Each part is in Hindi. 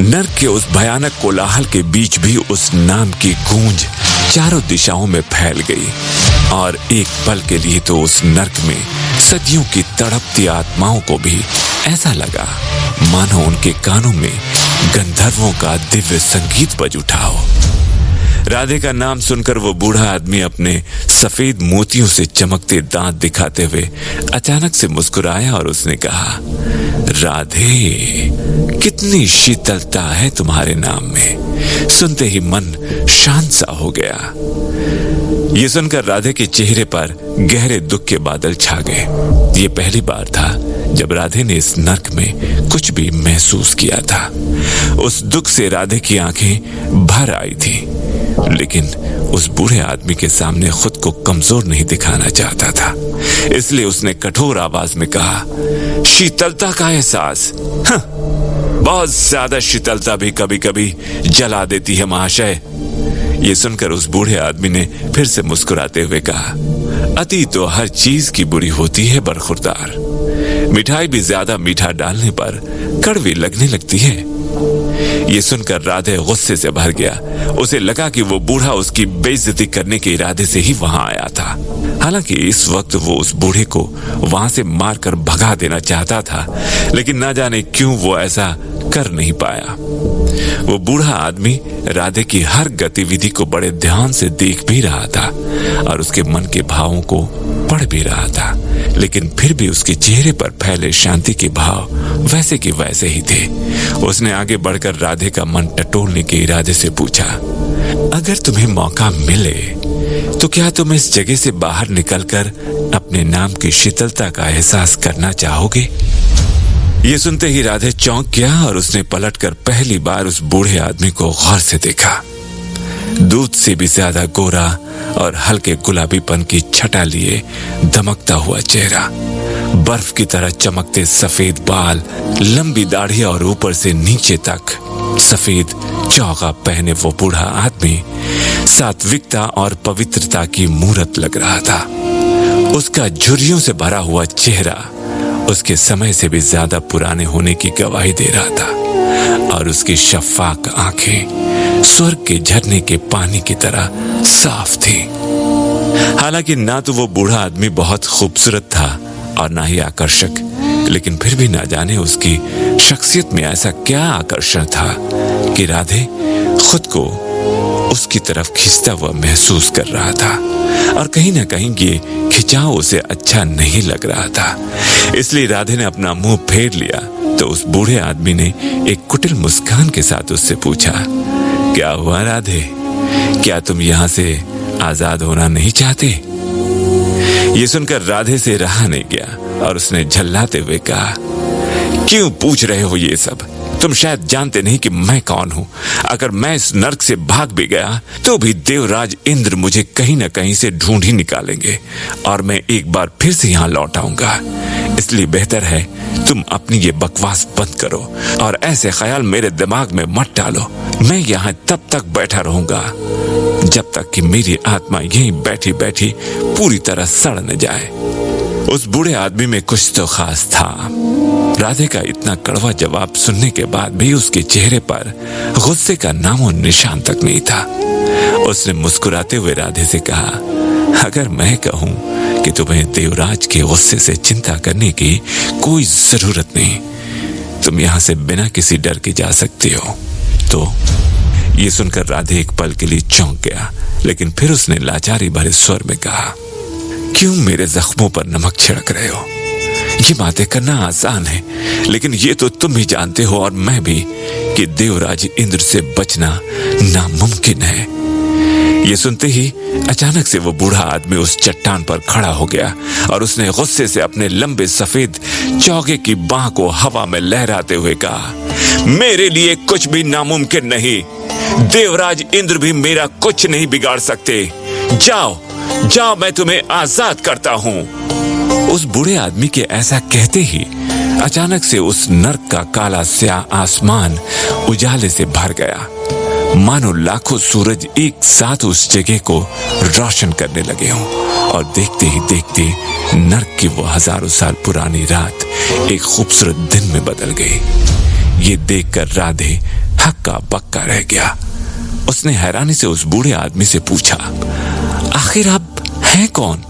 नर्क के उस भयानक कोलाहल के बीच भी उस नाम की गूंज चारों दिशाओं में फैल गई और एक पल के लिए तो उस नर्क में सदियों की तड़पती आत्माओं को भी ऐसा लगा मानो उनके कानों में गंधर्वों का दिव्य संगीत बज उठा हो। राधे का नाम सुनकर वो बूढ़ा आदमी अपने सफेद मोतियों से चमकते दांत दिखाते हुए अचानक से मुस्कुराया और उसने कहा, राधे, कितनी शीतलता है तुम्हारे नाम में। सुनते ही मन शांत सा हो गया। ये सुनकर राधे के चेहरे पर गहरे दुख के बादल छा गए। ये पहली बार था जब राधे ने इस नर्क में कुछ भी महसूस किया था। उस दुख से राधे की आंखें भर आई थी, लेकिन उस बूढ़े आदमी के सामने खुद को कमजोर नहीं दिखाना चाहता था। इसलिए उसने कठोर आवाज में कहा, शीतलता का एहसास? बहुत ज्यादा शीतलता भी कभी कभी जला देती है महाशय। ये सुनकर उस बूढ़े आदमी ने फिर से मुस्कुराते हुए कहा, अति तो हर चीज की बुरी होती है बरखुरदार। मिठाई भी ज्यादा मीठा डालने पर कड़वी लगने लगती है। ये सुनकर राधे गुस्से से भर गया। उसे लगा कि वो बूढ़ा उसकी बेइज्जती करने के इरादे से ही वहां आया था। हालांकि इस वक्त वो उस बूढ़े को वहां से मारकर भगा देना चाहता था, लेकिन ना जाने क्यों वो ऐसा कर नहीं पाया। वो बूढ़ा आदमी राधे की हर गतिविधि को बड़े ध्यान से देख भी रहा था और उसके मन के भावों को पढ़ भी रहा था, लेकिन फिर भी उसके चेहरे पर फैले शांति के भाव वैसे के वैसे ही थे। उसने आगे बढ़कर राधे का मन टटोलने के इरादे से पूछा, अगर तुम्हें मौका मिले तो क्या तुम इस जगह से बाहर निकलकर अपने नाम की शीतलता का एहसास करना चाहोगे? ये सुनते ही राधे चौंक गया और उसने पलटकर पहली बार उस बूढ़े आदमी को गौर से देखा। दूध से भी ज्यादा गोरा और हल्के गुलाबीपन की छटा लिए दमकता हुआ चेहरा, बर्फ की तरह चमकते सफेद बाल, लंबी दाढ़ी और ऊपर से नीचे तक सफेद चौगा पहने वो बूढ़ा आदमी सात्विकता और पवित्रता की मूरत लग रहा था। उसका झुर्रियों से भरा हुआ चेहरा उसके समय से भी ज्यादा पुराने होने की गवाही दे रहा था और उसकी शफाक आंखें स्वर्ग के झरने के पानी की तरह साफ थी। हालांकि ना तो वो बूढ़ा आदमी बहुत खूबसूरत था और ना ही आकर्षक, लेकिन फिर भी ना जाने उसकी शख्सियत में ऐसा क्या आकर्षण था कि राधे खुद को उसकी तरफ खींचता हुआ महसूस कर रहा था और कहीं ना कहीं ये खिंचाव उसे अच्छा नहीं लग रहा था। इसलिए राधे ने अपना मुंह फेर लिया तो उस बूढ़े आदमी ने एक कुटिल मुस्कान के साथ उससे पूछा, क्या हुआ राधे, क्या तुम यहाँ से आजाद होना नहीं चाहते? ये सुनकर राधे से रहा नहीं गया और उसने झल्लाते हुए कहा, क्यों पूछ रहे हो ये सब? तुम शायद जानते नहीं कि मैं कौन हूं। अगर मैं इस नर्क से भाग भी गया तो भी देवराज इंद्र मुझे कहीं ना कहीं से ढूंढ ही निकालेंगे और मैं एक बार फिर से यहाँ लौट आऊंगा। इसलिए बेहतर है तुम अपनी ये बकवास बंद करो और ऐसे ख्याल मेरे दिमाग में मत डालो। मैं यहाँ तब तक बैठा रहूंगा जब तक कि मेरी आत्मा यहीं बैठी बैठी पूरी तरह सड़ न जाए। उस बूढ़े आदमी में कुछ तो खास था। राधे का इतना कड़वा जवाब सुनने के बाद भी उसके चेहरे पर गुस्से का नामो निशान तक नहीं था। उसने मुस्कुराते हुए राधे से कहा, अगर मैं कहूं कि तुम्हें देवराज के गुस्से से चिंता करने की कोई जरूरत नहीं, तुम यहां से बिना किसी डर के जा सकते हो। तो ये सुनकर राधे एक पल के लिए चौंक गया, लेकिन फिर उसने लाचारी भरे स्वर में कहा, क्यों मेरे जख्मों पर नमक छिड़क रहे हो? ये बातें करना आसान है, लेकिन ये तो तुम भी जानते हो और मैं भी कि देवराज इंद्र से बचना नामुमकिन है। ये सुनते ही अचानक से वो बूढ़ा आदमी उस चट्टान पर खड़ा हो गया और उसने गुस्से से अपने लंबे सफेद चौगे की बाह को हवा में लहराते हुए कहा, मेरे लिए कुछ भी नामुमकिन नहीं। देवराज इंद्र भी मेरा कुछ नहीं बिगाड़ सकते। जाओ जाओ, मैं तुम्हें आजाद करता हूं। उस बूढ़े आदमी के ऐसा कहते ही अचानक से उस नर्क का काला स्याह आसमान उजाले से भर गया, मानो लाखों सूरज एक साथ उस जगह को रोशन करने लगे हों और देखते ही देखते नर्क की वो हजारों साल पुरानी रात एक खूबसूरत दिन में बदल गई। ये देखकर राधे हक्का बक्का रह गया। उसने हैरानी से उस बूढ़े आदमी से पूछा, आखिर आप हैं कौन?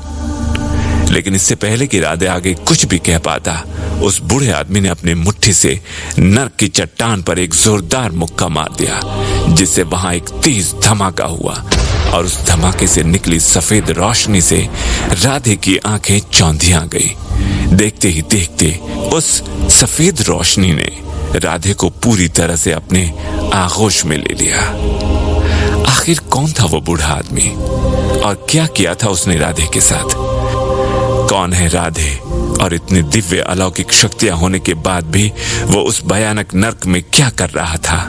लेकिन इससे पहले कि राधे आगे कुछ भी कह पाता, उस बूढ़े आदमी ने अपनी मुट्ठी से नर्क की चट्टान पर एक जोरदार मुक्का मार दिया, जिससे वहां एक तेज धमाका हुआ और उस धमाके से निकली सफेद रोशनी से राधे की आंखें चौंधिया गई। देखते ही देखते उस सफेद रोशनी ने राधे को पूरी तरह से अपने आगोश में ले लिया। आखिर कौन था वो बूढ़ा आदमी और क्या किया था उसने राधे के साथ? कौन है राधे और इतनी दिव्य अलौकिक शक्तियां होने के बाद भी वो उस भयानक नर्क में क्या कर रहा था?